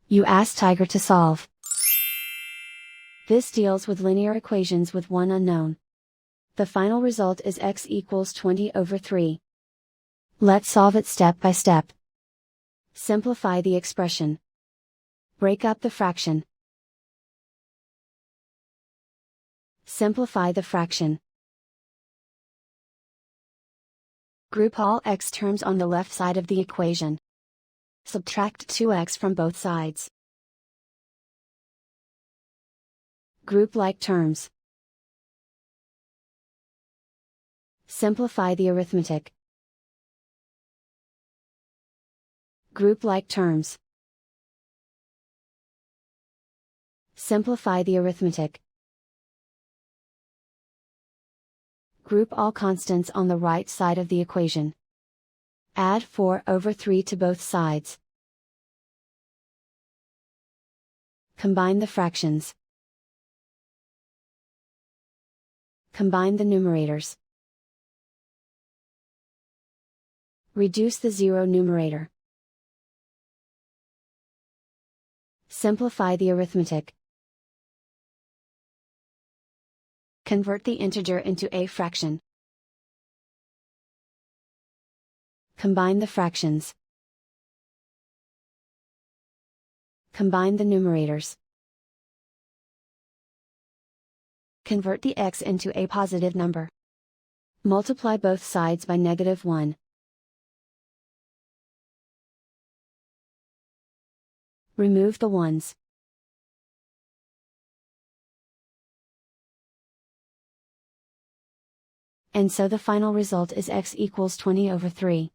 You ask Tiger to solve. This deals with linear equations with one unknown. The final result is x equals 20/3. Let's solve it step by step. Simplify the expression. Break up the fraction. Simplify the fraction. Group all x terms on the left side of the equation. Subtract 2x from both sides. Group like terms. Simplify the arithmetic. Group like terms. Simplify the arithmetic. Group all constants on the right side of the equation. Add 4/3 to both sides. Combine the fractions. Combine the numerators. Reduce the zero numerator. Simplify the arithmetic. Convert the integer into a fraction. Combine the fractions. Combine the numerators. Convert the x into a positive number. Multiply both sides by -1. Remove the ones. And so the final result is x equals 20/3.